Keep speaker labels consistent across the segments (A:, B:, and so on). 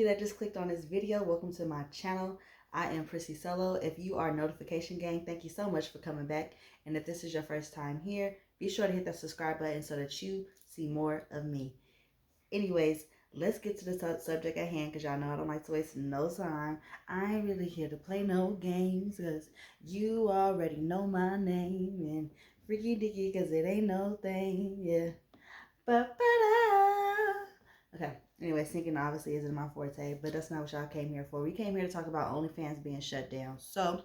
A: you that just clicked on this video. Welcome to my channel. I am Prissy Solo. If you are notification gang, thank you so much for coming back. And if this is your first time here, be sure to hit that subscribe button so that you see more of me. Anyways, let's get to the subject at hand because y'all know I don't like to waste no time. I ain't really here to play no games because you already know my name. And freaky dicky because it ain't no thing. Yeah. Okay. Anyway, singing obviously isn't my forte, but that's not what y'all came here for. We came here to talk about OnlyFans being shut down. So,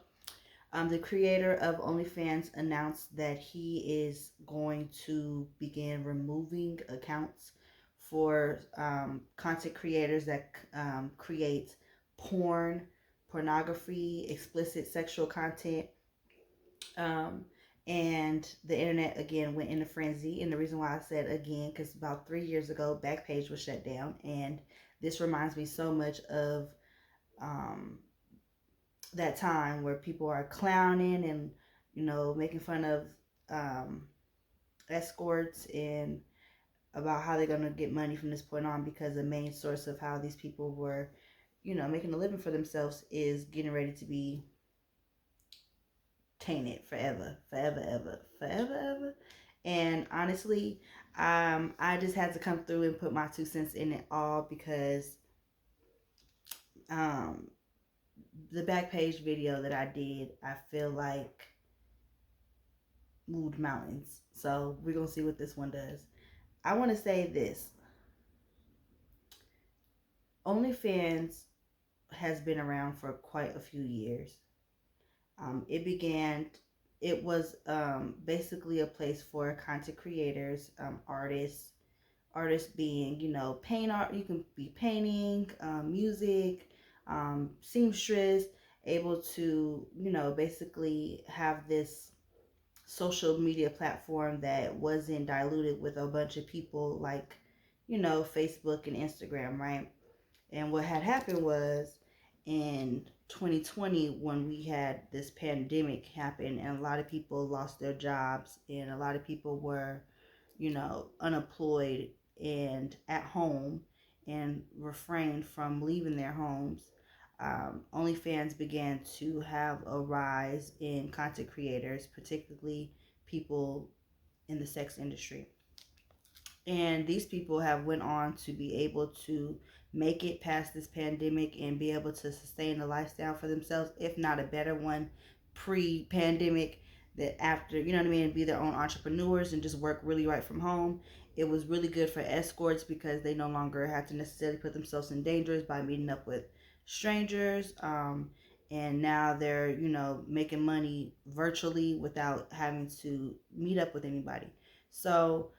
A: the creator of OnlyFans announced that he is going to begin removing accounts for content creators that create pornography, explicit sexual content. And the internet again went in a frenzy. And the reason why I said again, because about 3 years ago, Backpage was shut down. And this reminds me so much of that time where people are clowning and, you know, making fun of escorts and about how they're going to get money from this point on, because the main source of how these people were, you know, making a living for themselves is getting ready to be tainted forever. And honestly, I just had to come through and put my 2 cents in it all because the Backpage video that I did, I feel like moved mountains. So we're gonna see what this one does. I want to say this: OnlyFans has been around for quite a few years. It was basically a place for content creators, artists being, you know, paint art, you can be painting, music, seamstress, able to, you know, basically have this social media platform that wasn't diluted with a bunch of people like, you know, Facebook and Instagram, right? And what had happened was in 2020, when we had this pandemic happen and a lot of people lost their jobs and a lot of people were, you know, unemployed and at home and refrained from leaving their homes, OnlyFans began to have a rise in content creators, particularly people in the sex industry. And these people have went on to be able to make it past this pandemic and be able to sustain a lifestyle for themselves, if not a better one pre-pandemic, that after, you know what I mean, be their own entrepreneurs and just work really right from home. It was really good for escorts because they no longer had to necessarily put themselves in danger by meeting up with strangers. And now they're, you know, making money virtually without having to meet up with anybody. So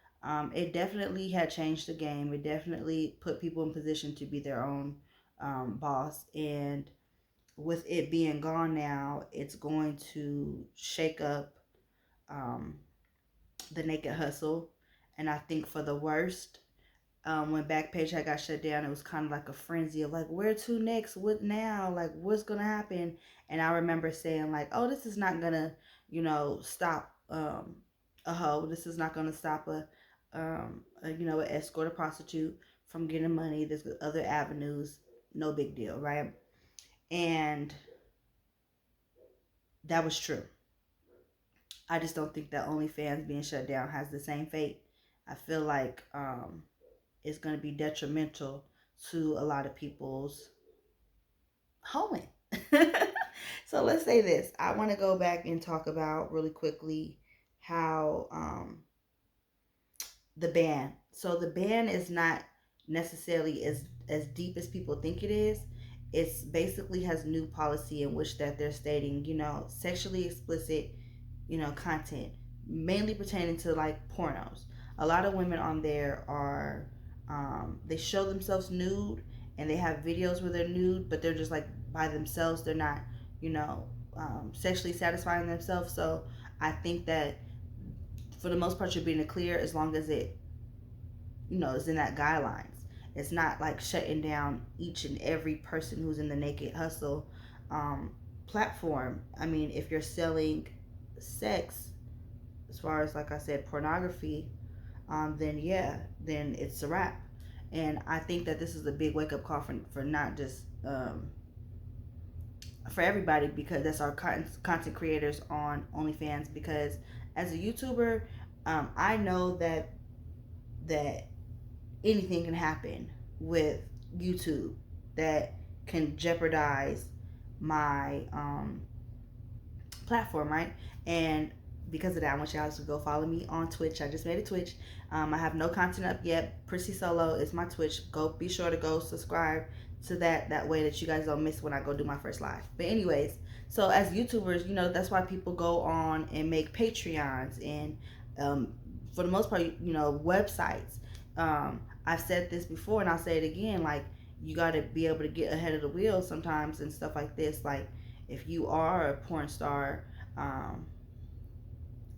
A: it definitely had changed the game. It definitely put people in position to be their own boss. And with it being gone now, it's going to shake up the naked hustle. And I think for the worst. When Backpage had got shut down, it was kind of like a frenzy of like, where to next? What now? Like, what's going to happen? And I remember saying like, oh, this is not going to, you know, stop a hoe. This is not going to stop you know, an escort, a prostitute from getting money. There's other avenues. No big deal, right? And that was true. I just don't think that OnlyFans being shut down has the same fate. I feel like it's going to be detrimental to a lot of people's homing. So let's say this. I want to go back and talk about really quickly how the ban. So the ban is not necessarily as deep as people think it is. It's basically has new policy in which that they're stating, you know, sexually explicit, you know, content, mainly pertaining to like pornos. A lot of women on there are they show themselves nude and they have videos where they're nude, but they're just like by themselves. They're not, you know, sexually satisfying themselves. So I think that for the most part, you're being clear as long as it, you know, is in that guidelines. It's not like shutting down each and every person who's in the naked hustle platform. I mean, if you're selling sex, as far as like I said, pornography, then yeah, then it's a wrap. And I think that this is a big wake up call for not just for everybody, because that's our content creators on OnlyFans. Because as a YouTuber, I know that anything can happen with YouTube that can jeopardize my platform, right? And because of that, I want y'all to go follow me on Twitch. I just made a Twitch. I have no content up yet. Prissy Solo is my Twitch. Go, be sure to go subscribe to that. That way that you guys don't miss when I go do my first live. But anyways, so as YouTubers, that's why people go on and make Patreons and for the most part, websites. I've said this before and I'll say it again. Like, you got to be able to get ahead of the wheel sometimes and stuff like this. Like, if you are a porn star,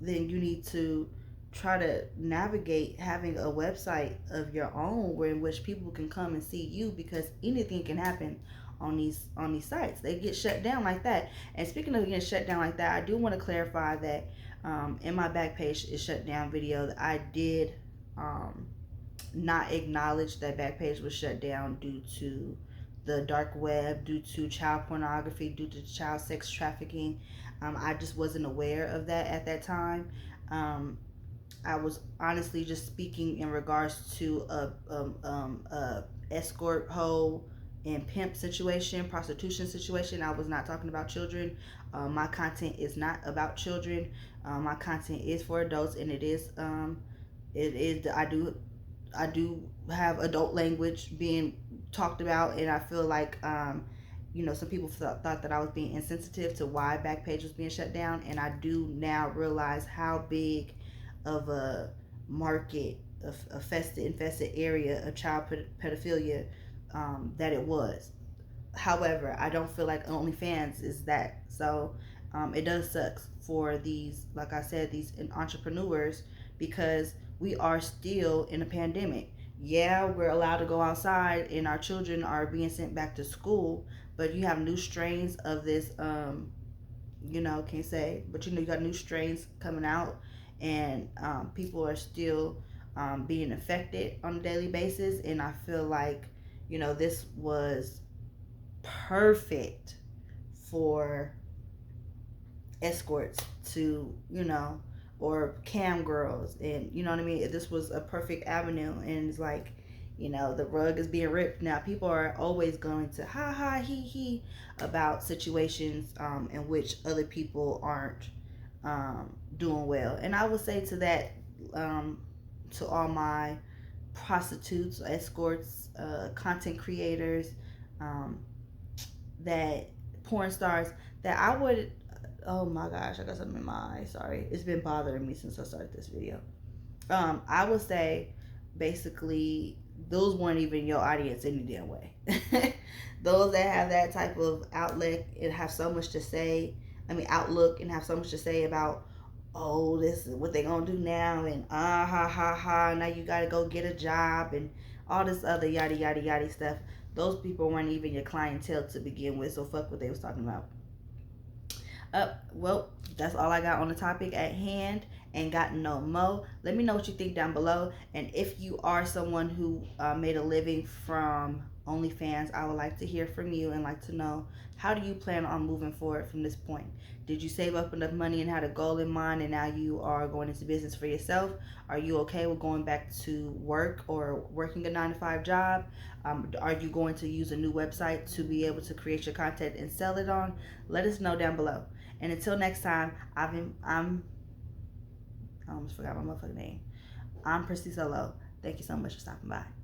A: then you need to try to navigate having a website of your own where in which people can come and see you, because anything can happen on these sites. They get shut down like that. And speaking of getting shut down like that, I do want to clarify that in my Backpage is shut down video, that I did not acknowledge that Backpage was shut down due to the dark web, due to child pornography, due to child sex trafficking. I just wasn't aware of that at that time. I was honestly just speaking in regards to a escort hoe and pimp situation, prostitution situation. I was not talking about children. My content is not about children. My content is for adults, and it is I do have adult language being talked about, and I feel like some people thought that I was being insensitive to why Backpage was being shut down, and I do now realize how big of a market, of infested area of child pedophilia that it was. However, I don't feel like OnlyFans is that. So it does suck for these, like I said, these entrepreneurs, because we are still in a pandemic. Yeah, we're allowed to go outside and our children are being sent back to school, but you have new strains of this, can't say, but you got new strains coming out, and people are still being affected on a daily basis. And I feel like, this was perfect for escorts to, or cam girls, and you know what I mean. This was a perfect avenue, and it's like, the rug is being ripped. Now people are always going to ha ha he about situations in which other people aren't doing well. And I would say to that, to all my prostitutes, escorts, content creators, that porn stars, that I would, oh my gosh, I got something in my eye. Sorry. It's been bothering me since I started this video. I would say basically those weren't even your audience any damn way. Those that have that type of outlet and have so much to say, outlook, and have so much to say about, oh, this is what they gonna do now, and ha ha ha, now you gotta go get a job, and all this other yada yada yada stuff. Those people weren't even your clientele to begin with, so fuck what they was talking about. Well, that's all I got on the topic at hand. And got no mo. Let me know what you think down below. And if you are someone who made a living from OnlyFans, I would like to hear from you and like to know, how do you plan on moving forward from this point? Did you save up enough money and had a goal in mind, and now you are going into business for yourself? Are you okay with going back to work or working a 9-to-5 job? Are you going to use a new website to be able to create your content and sell it on? Let us know down below. And until next time, I almost forgot my motherfucking name. I'm Prissy Solo. Thank you so much for stopping by.